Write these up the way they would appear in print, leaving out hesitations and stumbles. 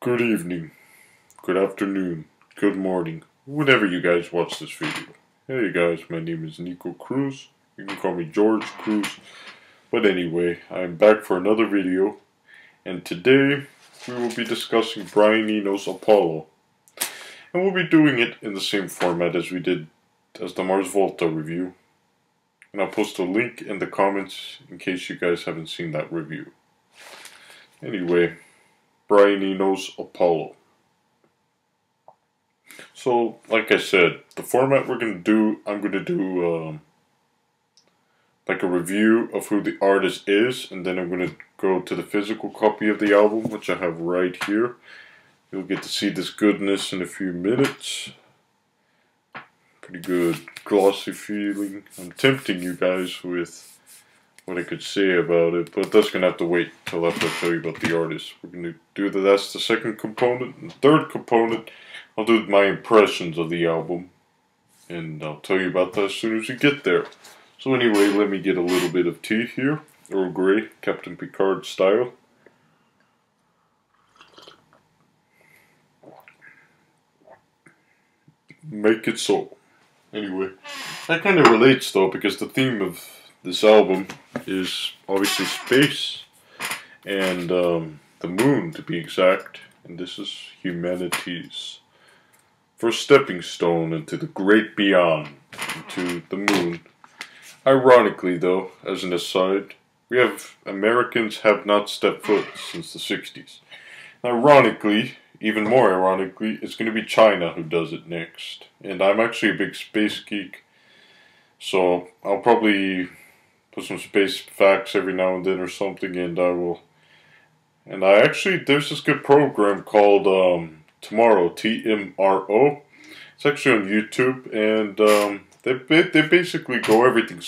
Good evening, good afternoon, good morning, whenever you guys watch this video. Hey guys, my name is Nico Cruz. You can call me George Cruz. But anyway, I'm back for another video. And today, we will be discussing Brian Eno's Apollo. And we'll be doing it in the same format as we did as the Mars Volta review. And I'll post a link in the comments in case you guys haven't seen that review. Anyway, Brian Eno's Apollo. So, like I said, the format we're going to do, I'm going to do like a review of who the artist is, and then I'm going to go to the physical copy of the album, which I have right here. You'll get to see this goodness in a few minutes. Pretty good, glossy feeling. I'm tempting you guys with what I could say about it, but that's gonna have to wait till after I tell you about the artist. We're gonna do that's the second component. And the third component, I'll do my impressions of the album, and I'll tell you about that as soon as we get there. So anyway, let me get a little bit of tea here, Earl Grey, Captain Picard style. Make it so. Anyway, that kind of relates though, because the theme of this album is obviously space and the moon, to be exact. And this is humanity's first stepping stone into the great beyond, into the moon. Ironically, though, as an aside, Americans have not stepped foot since the 60s. Ironically, even more ironically, it's going to be China who does it next. And I'm actually a big space geek, so I'll probably put some space facts every now and then or something, and there's this good program called Tomorrow, TMRO. It's actually on YouTube, and they basically go everything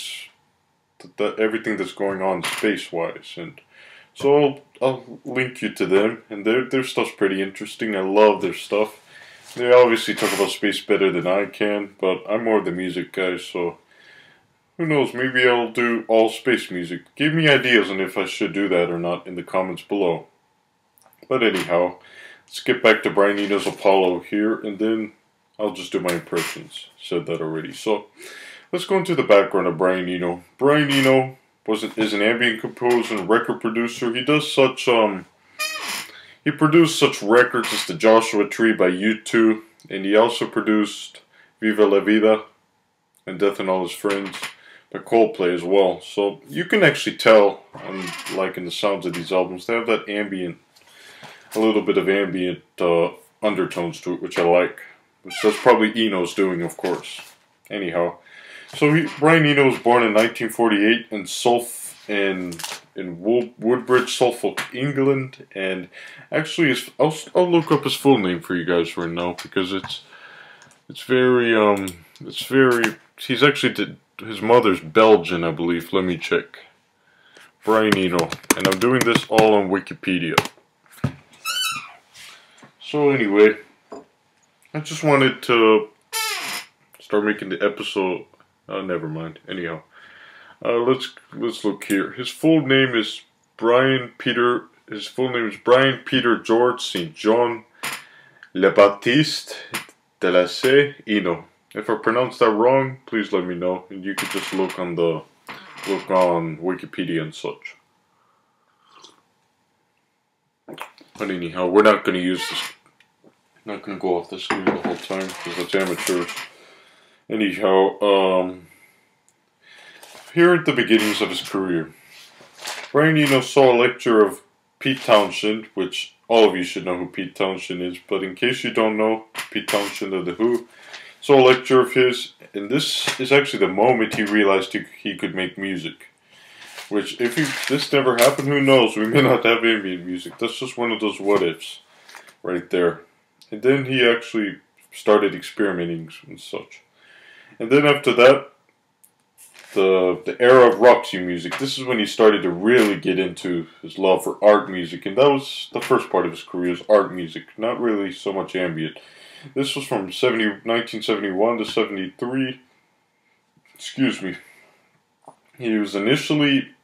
that's going on space-wise, and so I'll link you to them, and their stuff's pretty interesting. I love their stuff. They obviously talk about space better than I can, but I'm more the music guy, so who knows, maybe I'll do all space music. Give me ideas on if I should do that or not in the comments below. But anyhow, let's get back to Brian Eno's Apollo here, and then I'll just do my impressions. Said that already. So, let's go into the background of Brian Eno. Brian Eno is an ambient composer and record producer. He does such, he produced such records as The Joshua Tree by U2, and he also produced Viva La Vida and Death and All His Friends by Coldplay as well. So you can actually tell, like in the sounds of these albums, they have that ambient, a little bit of ambient undertones to it, which I like. Which that's probably Eno's doing, of course. Anyhow, so Brian Eno was born in 1948 in Woodbridge, Suffolk, England, and actually, I'll look up his full name for you guys right now, because he's actually his mother's Belgian, I believe. Let me check. Brian Eno, and I'm doing this all on Wikipedia. So anyway, I just wanted to start making the episode. Never mind. Anyhow, let's look here. His full name is Brian Peter. His full name is Brian Peter George St. John Le Baptiste de la C. Eno. If I pronounce that wrong, please let me know, and you could just look on Wikipedia and such. But anyhow, we're not going to use this. Not going to go off the screen the whole time because it's amateurs. Anyhow, here at the beginnings of his career, Brian Eno saw a lecture of Pete Townshend, which all of you should know who Pete Townshend is, but in case you don't know, Pete Townshend of The Who, saw a lecture of his, and this is actually the moment he realized he could make music. Which, if this never happened, who knows, we may not have ambient music. That's just one of those what-ifs right there. And then he actually started experimenting and such. And then after that, the era of Roxy music, this is when he started to really get into his love for art music. And that was the first part of his career, is art music, not really so much ambient. This was from 1971 to 73. Excuse me. He was initially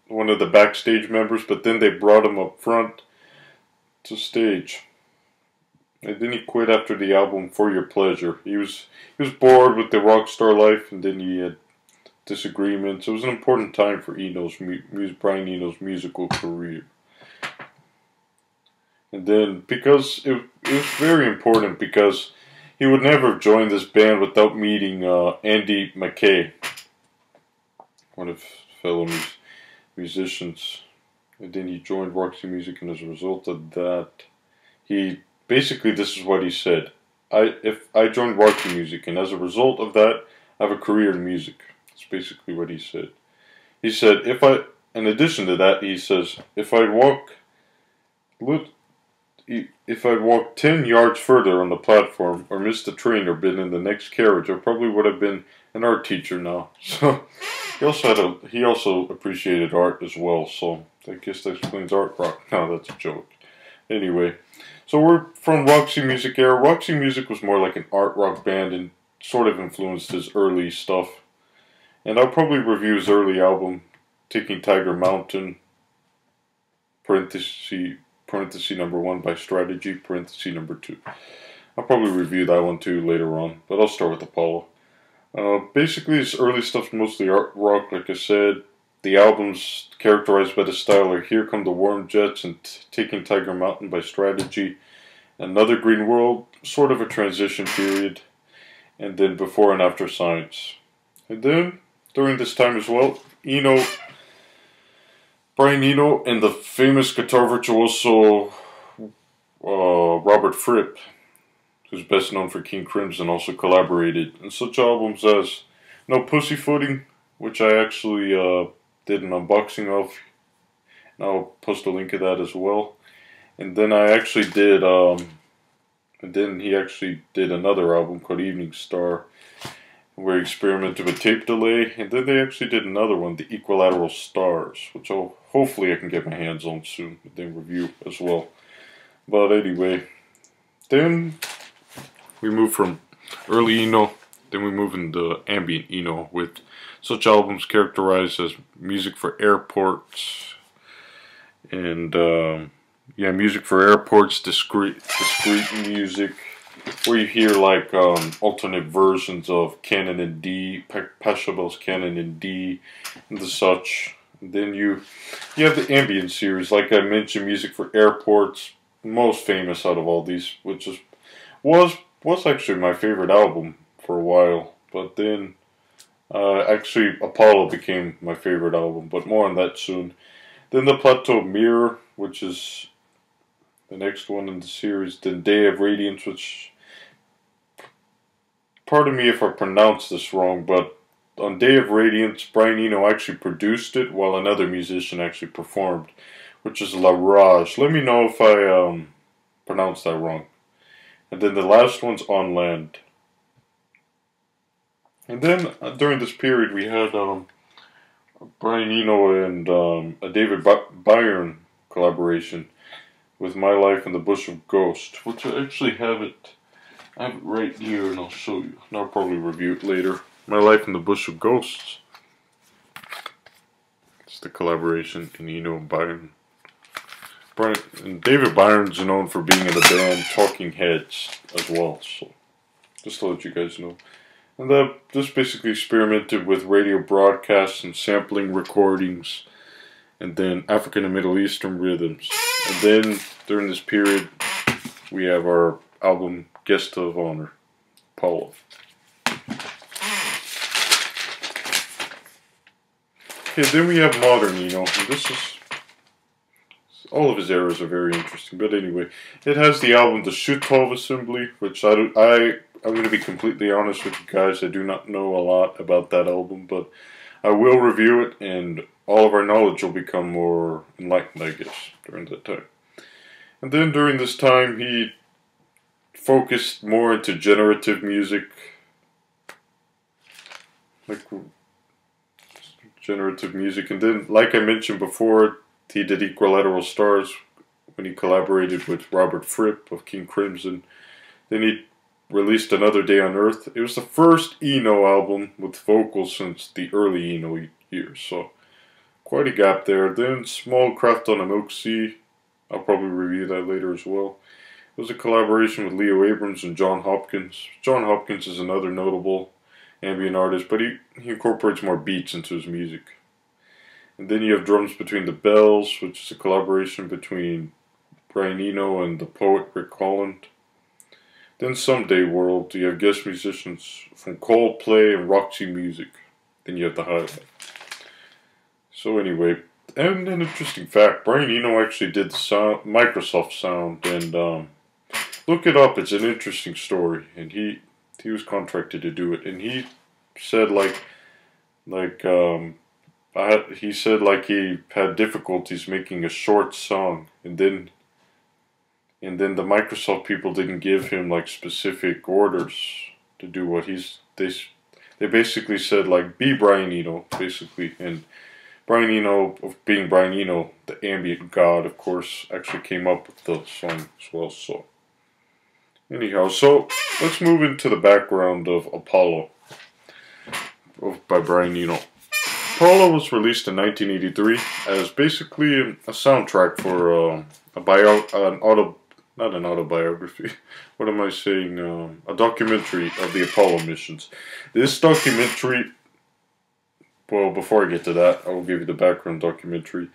one of the backstage members, but then they brought him up front to stage. And then he quit after the album For Your Pleasure. He was bored with the rock star life, and then he had disagreements. It was an important time for Brian Eno's musical career. And then, because it was very important, because he would never have joined this band without meeting Andy McKay, one of his fellow musicians. And then he joined Roxy Music, and as a result of that, basically, this is what he said. If I joined Roxy Music, and as a result of that, I have a career in music. That's basically what he said. He said, in addition to that, he says, if I'd walked 10 yards further on the platform, or missed the train, or been in the next carriage, I probably would have been an art teacher now. So he also appreciated art as well. So I guess that explains art rock. No, that's a joke. Anyway, so we're from Roxy Music era. Roxy Music was more like an art rock band and sort of influenced his early stuff. And I'll probably review his early album, Taking Tiger Mountain, parenthesis number 1 by Strategy, parenthesis number 2. I'll probably review that one too later on, but I'll start with Apollo. Basically, his early stuff's mostly art rock, like I said. The albums characterized by the style are Here Come the Warm Jets and Taking Tiger Mountain by Strategy. Another Green World, sort of a transition period. And then Before and After Science. And then, during this time as well, Brian Eno and the famous guitar virtuoso Robert Fripp, who's best known for King Crimson, also collaborated in such albums as No Pussyfooting, which I actually did an unboxing of, and I'll post a link of that as well. And then he actually did another album called Evening Star, where he experimented with tape delay, and then they actually did another one, The Equilateral Stars, which hopefully I can get my hands on soon, and then review as well. But anyway, then we move from early Eno, then we move into ambient Eno, with such albums characterized as music for airports, and music for airports, discrete music, where you hear like alternate versions of Canon in D, Pachelbel's Canon in D, and the such. And then you have the ambient series, like I mentioned, music for airports, most famous out of all these, which was actually my favorite album for a while, but then actually Apollo became my favorite album, but more on that soon. Then the Plateau Mirror, which is the next one in the series. Then Day of Radiance, which, pardon me if I pronounce this wrong, but on Day of Radiance, Brian Eno actually produced it while another musician actually performed, which is La Rage. Let me know if I pronounced that wrong. And then the last one's On Land. And then during this period we had Brian Eno and a David Byrne collaboration with My Life in the Bush of Ghosts, which I actually have it right here, and I'll show you. And I'll probably review it later. My Life in the Bush of Ghosts. It's the collaboration in Eno and Byrne. And David Byrne's known for being in the band Talking Heads as well, so just to let you guys know. And this basically experimented with radio broadcasts and sampling recordings, and then African and Middle Eastern rhythms. And then during this period, we have our album Guest of Honor, Apollo. Okay, then we have modern Eno, and this is, all of his eras are very interesting, but anyway, it has the album The Shutov Assembly, which I'm going to be completely honest with you guys, I do not know a lot about that album, but I will review it, and all of our knowledge will become more enlightened, I guess, during that time. And then during this time, he focused more into generative music, and then, like I mentioned before, he did Equilateral Stars when he collaborated with Robert Fripp of King Crimson. Then he released Another Day on Earth. It was the first Eno album with vocals since the early Eno years, so quite a gap there. Then Small Craft on a Milk Sea. I'll probably review that later as well. It was a collaboration with Leo Abrams and John Hopkins. John Hopkins is another notable ambient artist, but he incorporates more beats into his music. And then you have Drums Between the Bells, which is a collaboration between Brian Eno and the poet Rick Holland. Then Someday World, you have guest musicians from Coldplay and Roxy Music. Then you have the highlight. So anyway, and an interesting fact, Brian Eno actually did the sound, Microsoft sound, and look it up, it's an interesting story. And he was contracted to do it, and he said he said he had difficulties making a short song, and then the Microsoft people didn't give him specific orders to do what they basically said be Brian Eno, basically. And Brian Eno, being Brian Eno, the ambient god, of course, actually came up with the song as well. So anyhow, so let's move into the background of Apollo by Brian Eno. Apollo was released in 1983 as basically a soundtrack for not an autobiography. What am I saying? A documentary of the Apollo missions. This documentary, well, before I get to that, I will give you the background documentary.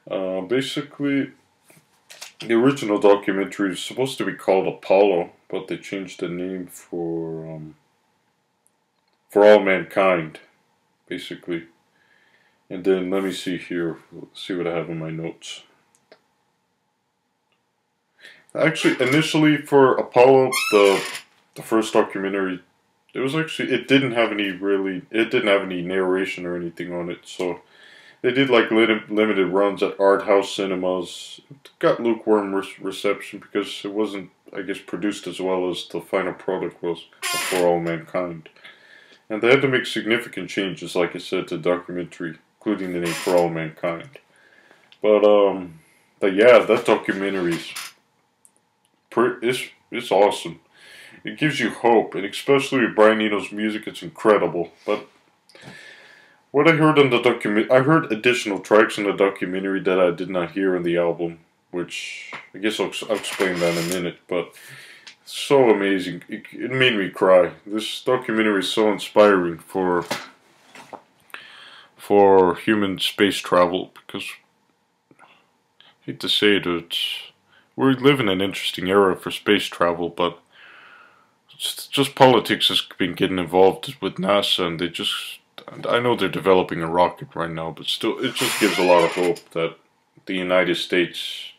Basically, the original documentary is supposed to be called Apollo, but they changed the name for All Mankind, basically. And then let me see here. Let's see what I have in my notes. Actually, initially for Apollo, the first documentary, it didn't have any narration or anything on it. So they did limited runs at art house cinemas. It got lukewarm reception because it wasn't, I guess, produced as well as the final product was For All Mankind. And they had to make significant changes, like I said, to the documentary, including the name For All Mankind. But yeah, that documentary it's awesome. It gives you hope, and especially with Brian Eno's music, it's incredible. But what I heard on the I heard additional tracks in the documentary that I did not hear in the album, which I guess I'll explain that in a minute. But so amazing, it made me cry. This documentary is so inspiring for human space travel, because I hate to say it, we live in an interesting era for space travel, but just politics has been getting involved with NASA, and I know they're developing a rocket right now, but still, it just gives a lot of hope that the United States,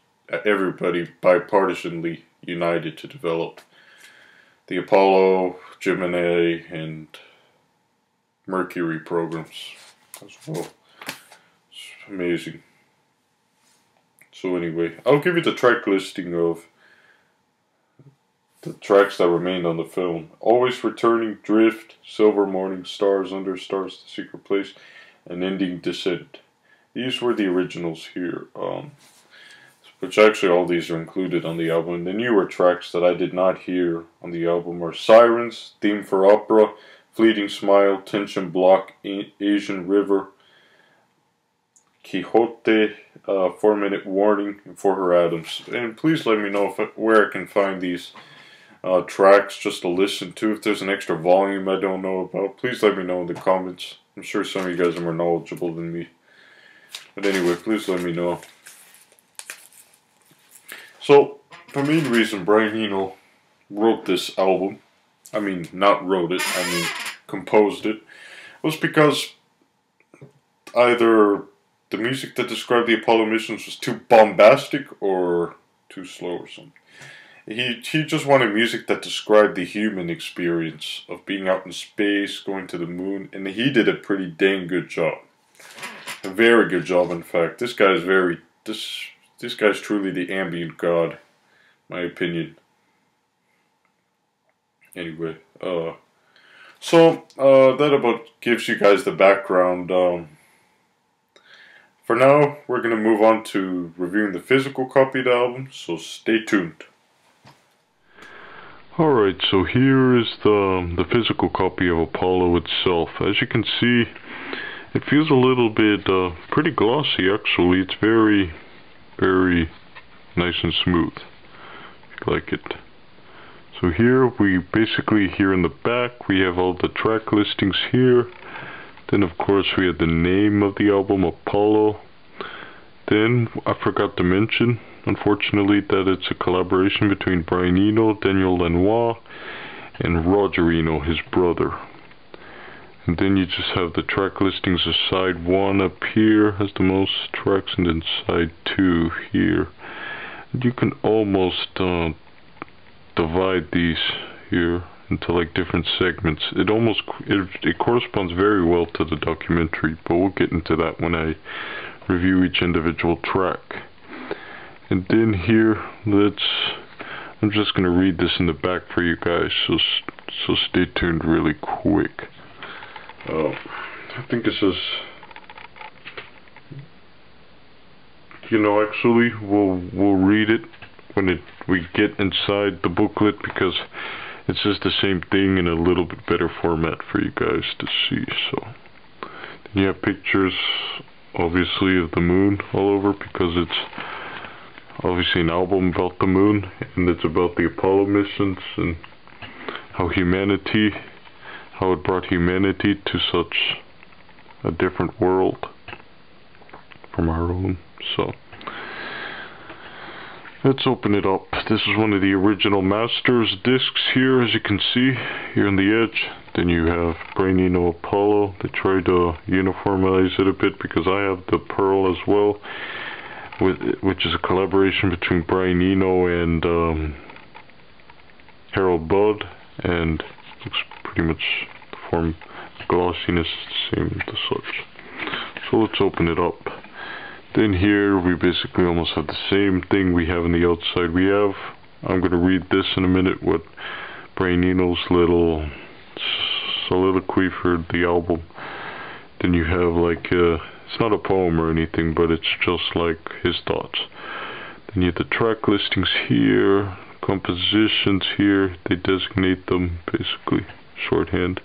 everybody bipartisanly united to develop the Apollo, Gemini, and Mercury programs as well. It's amazing. So anyway, I'll give you the track listing of the tracks that remained on the film. Always Returning, Drift, Silver Morning, Stars Under Stars, The Secret Place, and Ending Descent. These were the originals here, which actually all these are included on the album. The newer tracks that I did not hear on the album are Sirens, Theme for Opera, Fleeting Smile, Tension Block, Asian River, Quixote, 4-Minute Warning, and For Her Adams. And please let me know where I can find these tracks just to listen to. If there's an extra volume I don't know about, please let me know in the comments. I'm sure some of you guys are more knowledgeable than me. But anyway, please let me know. So, the main reason Brian Eno wrote this album, I mean, not wrote it, I mean, composed it, was because either the music that described the Apollo missions was too bombastic or too slow or something. He just wanted music that described the human experience of being out in space, going to the moon, and he did a pretty dang good job. A very good job, in fact. This guy is this guy's truly the ambient god, my opinion. Anyway, so that about gives you guys the background. For now, we're going to move on to reviewing the physical copy of the album, so stay tuned. Alright, so here is the physical copy of Apollo itself. As you can see, it feels a little bit pretty glossy actually. It's very, very nice and smooth. like it. So here we basically, here in the back, we have all the track listings here. Then of course we have the name of the album, Apollo. Then I forgot to mention, unfortunately, that it's a collaboration between Brian Eno, Daniel Lanois, and Roger Eno, his brother. And then you just have the track listings of side 1 up here has the most tracks, and then side 2 here. You can almost divide these here into like different segments. It corresponds very well to the documentary, but we'll get into that when I review each individual track. And then here, I'm just gonna read this in the back for you guys, so stay tuned really quick. I think it says, actually we'll read it when we get inside the booklet, because it says the same thing in a little bit better format for you guys to see. So then you have pictures, obviously, of the moon all over, because it's obviously an album about the moon, and it's about the Apollo missions and how it brought humanity to such a different world from our own. So let's open it up. This is one of the original Masters discs here, as you can see here on the edge. Then you have Brian Eno Apollo. They tried to uniformize it a bit because I have the Pearl as well, which is a collaboration between Brian Eno and Harold Budd, and looks pretty much the form, glossiness, same as such. So let's open it up. Then here we basically almost have the same thing we have on the outside. I'm going to read this in a minute, what Brian Eno's little soliloquy for the album. Then you have like, it's not a poem or anything, but it's just like his thoughts. Then you have the track listings here, compositions here, they designate them basically, shorthand.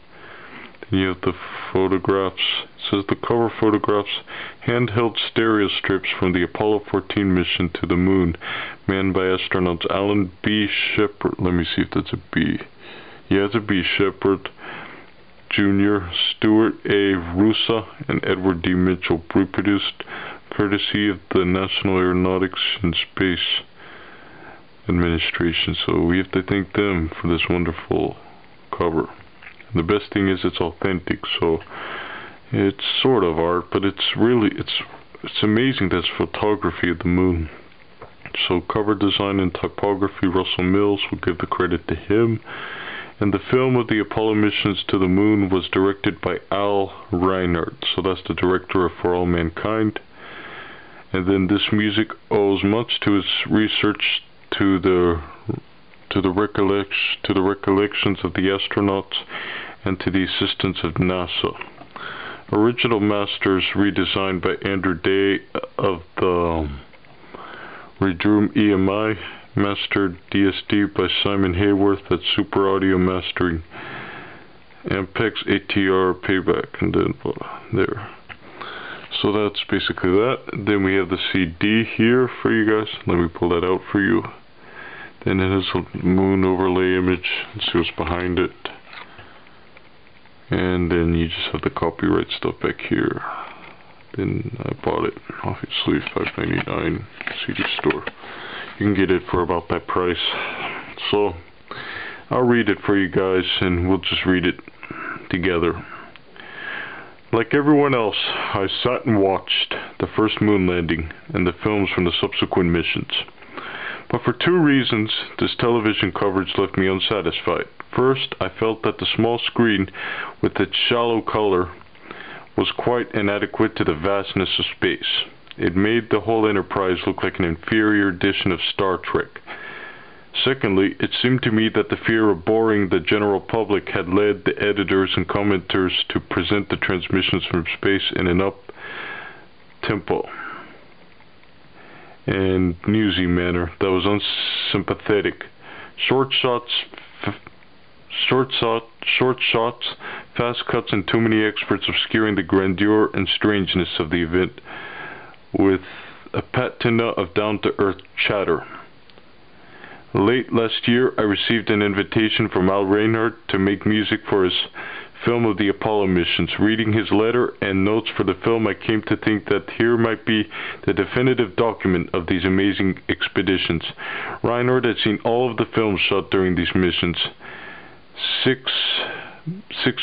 Then you have the photographs. It says the cover photographs, handheld stereo strips from the Apollo 14 mission to the moon, manned by astronauts Alan B. Shepard. Let me see if that's a B. Yeah, it's a B. Shepard Jr., Stuart A. Russa, and Edward D. Mitchell, reproduced courtesy of the National Aeronautics and Space Administration. So we have to thank them for this wonderful cover. And the best thing is it's authentic, so it's sort of art, but it's amazing that's photography of the moon. So cover design and typography, Russell Mills, will give the credit to him. And the film of the Apollo missions to the moon was directed by Al Reinert, so that's the director of For All Mankind. And then this music owes much to its research to the recollections of the astronauts and to the assistance of NASA. Original masters redesigned by Andrew Day of the Redrum EMI, mastered DSD by Simon Hayworth at Super Audio Mastering, Ampex ATR Payback, and then there. So that's basically that. Then we have the CD here for you guys. Let me pull that out for you. Then it has a moon overlay image. Let's see what's behind it. And then you just have the copyright stuff back here. Then I bought it, obviously, $5.99 CD store. You can get it for about that price. So I'll read it for you guys, and we'll just read it together. Like everyone else, I sat and watched the first moon landing and the films from the subsequent missions. But for two reasons, this television coverage left me unsatisfied. First, I felt that the small screen, with its shallow color, was quite inadequate to the vastness of space. It made the whole enterprise look like an inferior edition of Star Trek. Secondly, it seemed to me that the fear of boring the general public had led the editors and commenters to present the transmissions from space in an up-tempo and newsy manner that was unsympathetic. Short shots, fast cuts, and too many experts obscuring the grandeur and strangeness of the event with a patina of down-to-earth chatter. Late last year, I received an invitation from Al Reinhardt to make music for his film of the Apollo missions. Reading his letter and notes for the film, I came to think that here might be the definitive document of these amazing expeditions. Reinhardt had seen all of the films shot during these missions, 6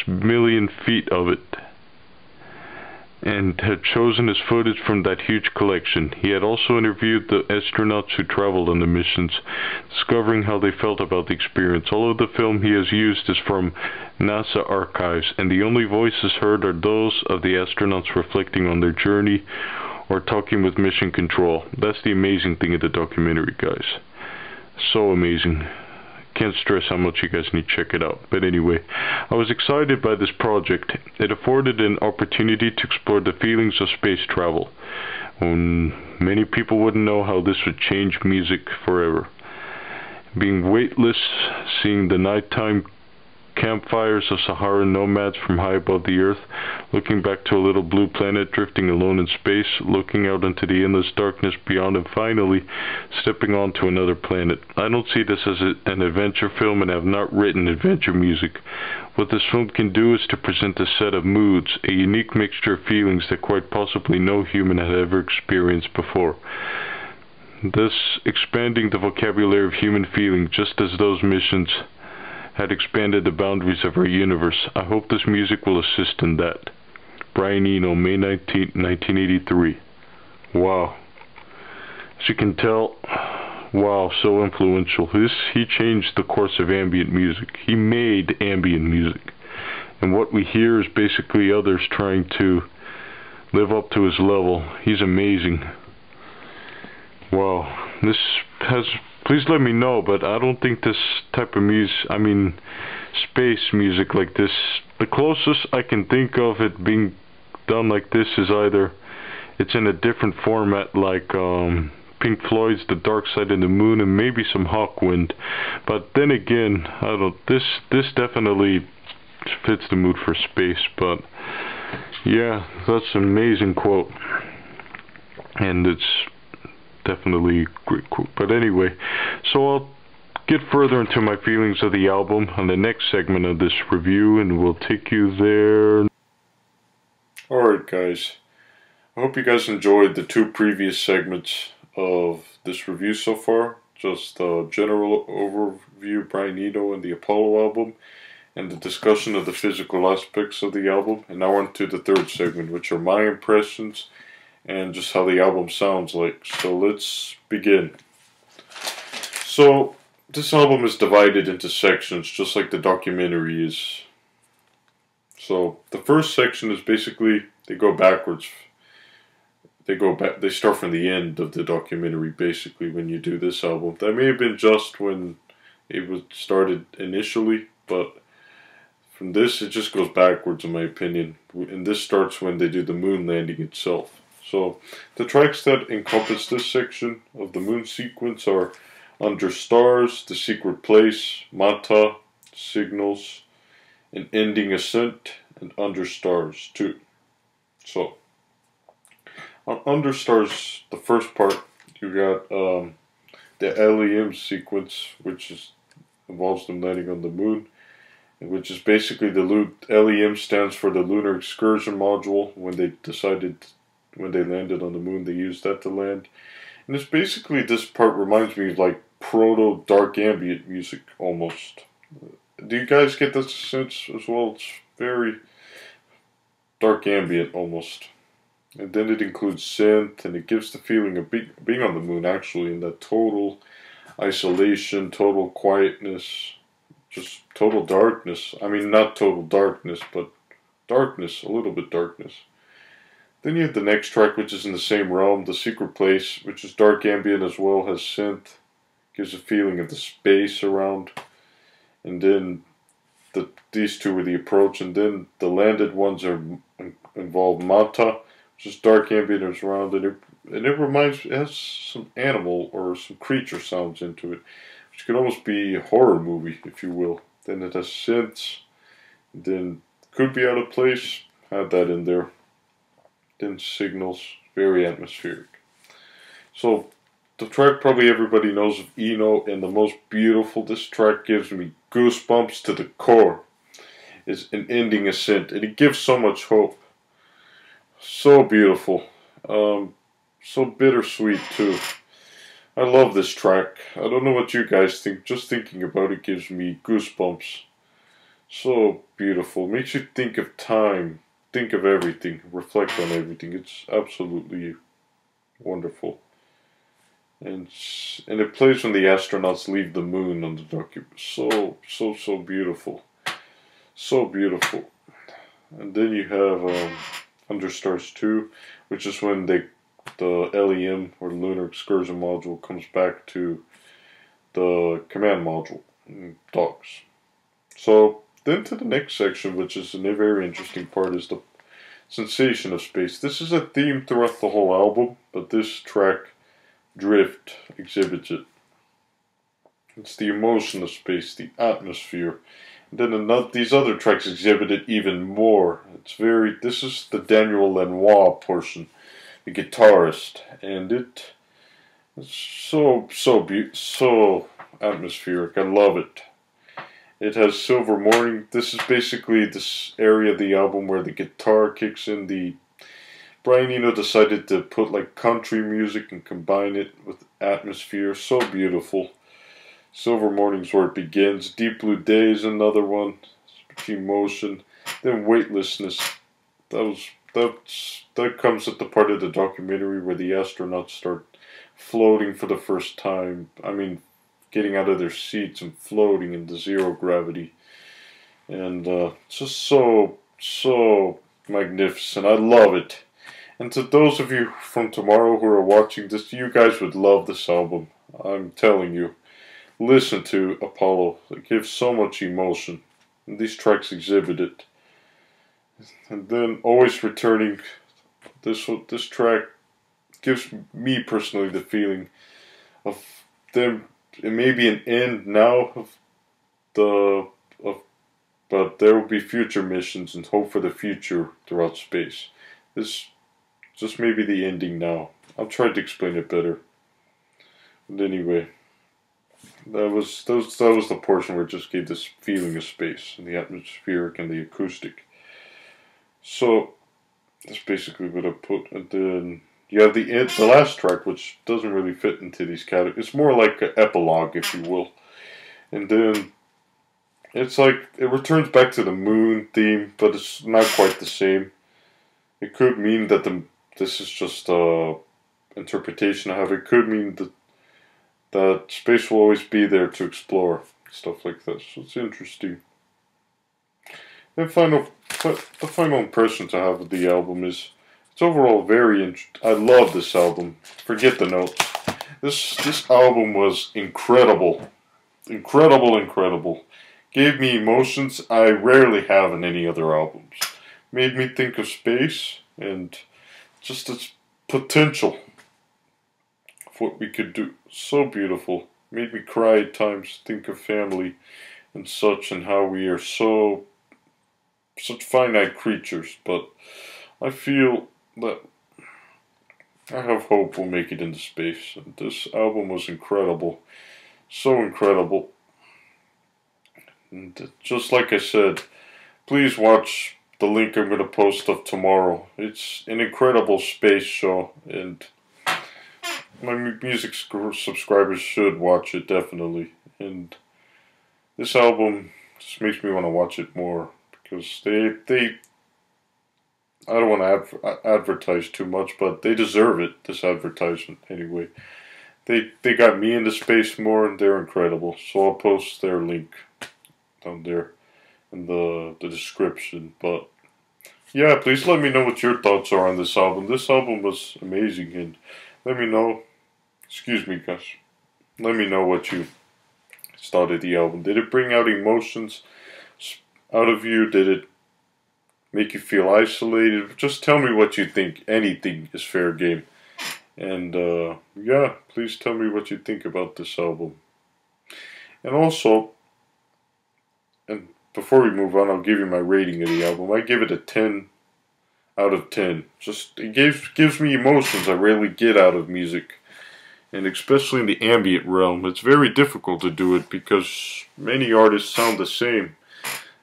million feet of it, and had chosen his footage from that huge collection. He had also interviewed the astronauts who traveled on the missions, discovering how they felt about the experience. All of the film he has used is from NASA archives, and the only voices heard are those of the astronauts reflecting on their journey or talking with mission control. That's the amazing thing of the documentary, guys. So amazing. Can't stress how much you guys need to check it out. But anyway, I was excited by this project. It afforded an opportunity to explore the feelings of space travel, when many people wouldn't know how this would change music forever. Being weightless, seeing the nighttime campfires of Saharan nomads from high above the earth, looking back to a little blue planet drifting alone in space, looking out into the endless darkness beyond, and finally stepping onto another planet. I don't see this as an adventure film, and have not written adventure music. What this film can do is to present a set of moods, a unique mixture of feelings that quite possibly no human had ever experienced before, thus expanding the vocabulary of human feeling, just as those missions had expanded the boundaries of our universe. I hope this music will assist in that. Brian Eno, May 19, 1983. Wow. As you can tell, wow, so influential. He changed the course of ambient music. He made ambient music. And what we hear is basically others trying to live up to his level. He's amazing. Wow. This has... Please let me know, but I don't think this type of music, space music like this, the closest I can think of it being done like this is either it's in a different format like Pink Floyd's The Dark Side of the Moon, and maybe some Hawkwind. But then again, this definitely fits the mood for space. But yeah, that's an amazing quote, and it's definitely a great quote. But anyway, so I'll get further into my feelings of the album on the next segment of this review, and we'll take you there. Alright guys, I hope you guys enjoyed the two previous segments of this review so far. Just a general overview of Brian Eno and the Apollo album, and the discussion of the physical aspects of the album. And now on to the third segment, which are my impressions and just how the album sounds like. So let's begin. So this album is divided into sections, just like the documentary is. So the first section is basically, they go backwards. They start from the end of the documentary, basically, when you do this album. That may have been just when it was started initially, but from this it just goes backwards in my opinion. And this starts when they do the moon landing itself. So the tracks that encompass this section of the moon sequence are Under Stars, The Secret Place, Mata, Signals, and Ending Ascent, and Under Stars 2. So on Under Stars, the first part, you got the LEM sequence, which involves them landing on the moon, which is basically LEM stands for the Lunar Excursion Module. When they landed on the moon, they used that to land. And it's basically, this part reminds me of like proto-dark ambient music, almost. Do you guys get this sense as well? It's very dark ambient, almost. And then it includes synth, and it gives the feeling of being on the moon, actually, in that total isolation, total quietness, just total darkness. I mean, not total darkness, but darkness, a little bit darkness. Then you have the next track, which is in the same realm, The Secret Place, which is dark ambient as well, has synth, gives a feeling of the space around. And then these two were the approach, and then the landed ones involve Mata, which is dark ambient as around, and it has some animal or some creature sounds into it, which could almost be a horror movie, if you will. Then it has synths, then could be out of place, had that in there. Then Signals, very atmospheric. So the track probably everybody knows of Eno, and the most beautiful. This track gives me goosebumps to the core. Is An Ending Ascent, and it gives so much hope. So beautiful. So bittersweet too. I love this track. I don't know what you guys think. Just thinking about it gives me goosebumps. So beautiful. Makes you think of time, think of everything, reflect on everything. It's absolutely wonderful. And it plays when the astronauts leave the moon on the document. So beautiful. So beautiful. And then you have Under Stars 2, which is when the LEM, or Lunar Excursion Module, comes back to the command module and docks. So then to the next section, which is a very interesting part, is the sensation of space. This is a theme throughout the whole album, but this track, Drift, exhibits it. It's the emotion of space, the atmosphere. And then these other tracks exhibit it even more. This is the Daniel Lanois portion, the guitarist, and it's so atmospheric. I love it. It has Silver Morning. This is basically this area of the album where the guitar kicks in. Brian Eno decided to put like country music and combine it with atmosphere. So beautiful. Silver Morning's where it begins. Deep Blue Day is another one. Emotion. Then Weightlessness. That comes at the part of the documentary where the astronauts start floating for the first time. I mean, getting out of their seats and floating into zero gravity. And just so magnificent. I love it. And to those of you from tomorrow who are watching this, you guys would love this album. I'm telling you. Listen to Apollo. It gives so much emotion. And these tracks exhibit it. And then Always Returning. This track gives me personally the feeling of them. It may be an end now but there will be future missions and hope for the future throughout space. This just may be the ending now. I'll try to explain it better. But anyway, that was the portion where it just gave this feeling of space and the atmospheric and the acoustic. So that's basically what I put. And then you have the last track, which doesn't really fit into these categories. It's more like an epilogue, if you will. And then it's like it returns back to the moon theme, but it's not quite the same. It could mean that this is just interpretation I have. It could mean that space will always be there to explore, stuff like this. So it's interesting. Then the final impression to have of the album is it's overall very interesting. I love this album. Forget the notes. This album was incredible. Incredible. Gave me emotions I rarely have in any other albums. Made me think of space and just its potential of what we could do. So beautiful. Made me cry at times, think of family and such, and how we are such finite creatures. But I feel that I have hope we'll make it into space. And this album was incredible. So incredible. And just like I said, please watch the link I'm going to post of tomorrow. It's an incredible space show, and my music subscribers should watch it, definitely. And this album just makes me want to watch it more, because I don't want to advertise too much, but they deserve it, this advertisement, anyway. They got me into space more, and they're incredible. So I'll post their link down there in the description. But yeah, please let me know what your thoughts are on this album. This album was amazing, and let me know, excuse me guys, let me know what you thought of the album. Did it bring out emotions out of you? Did it make you feel isolated? Just tell me what you think. Anything is fair game. And yeah, please tell me what you think about this album. And also, and before we move on, I'll give you my rating of the album. I give it a 10 out of 10. Just, it gives me emotions I rarely get out of music. And especially in the ambient realm, it's very difficult to do it because many artists sound the same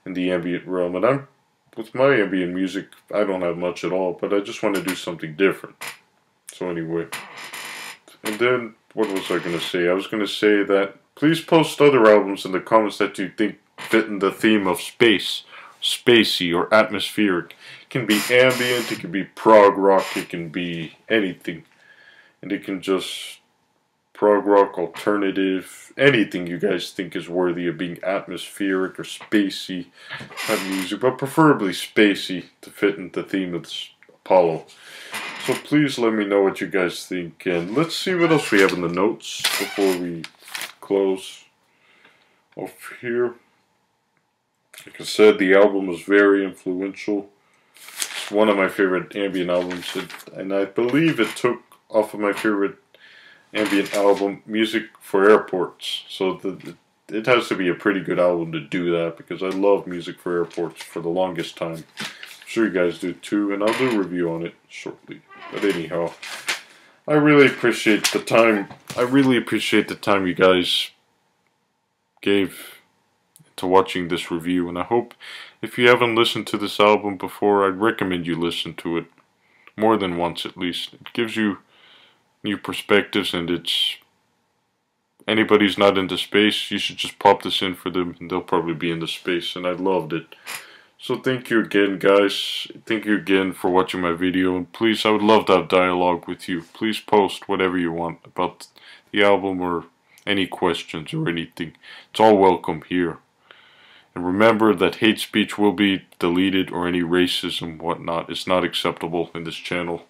in the ambient realm. And with my ambient music, I don't have much at all, but I just want to do something different. So anyway, and then what was I going to say? I was going to say that please post other albums in the comments that you think fit in the theme of space, spacey, or atmospheric. It can be ambient, it can be prog rock, it can be anything. And it can just prog rock, alternative, anything you guys think is worthy of being atmospheric or spacey type music, but preferably spacey to fit in the theme of Apollo. So please let me know what you guys think, and let's see what else we have in the notes before we close off here. Like I said, the album was very influential. It's one of my favorite ambient albums, and I believe it took off of my favorite ambient album, Music for Airports. So it has to be a pretty good album to do that, because I love Music for Airports for the longest time. I'm sure you guys do too, and I'll do a review on it shortly. But anyhow, I really appreciate the time. I really appreciate the time you guys gave to watching this review, and I hope if you haven't listened to this album before, I'd recommend you listen to it more than once at least. It gives you new perspectives, and anybody's not into space, you should just pop this in for them and they'll probably be into space, and I loved it. So thank you again, guys. Thank you again for watching my video, and please, I would love to have dialogue with you. Please post whatever you want about the album or any questions or anything. It's all welcome here. And remember that hate speech will be deleted, or any racism, whatnot. It's not acceptable in this channel.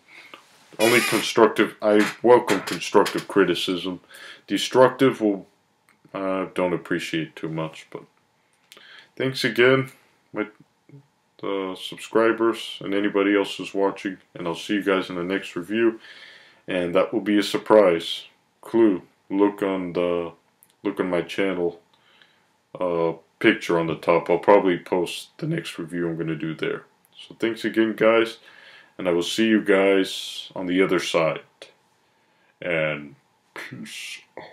Only constructive. I welcome constructive criticism. Destructive don't appreciate too much. But thanks again, my subscribers and anybody else who's watching. And I'll see you guys in the next review. And that will be a surprise. Clue. Look on my channel picture on the top. I'll probably post the next review I'm going to do there. So thanks again, guys. And I will see you guys on the other side. And peace out.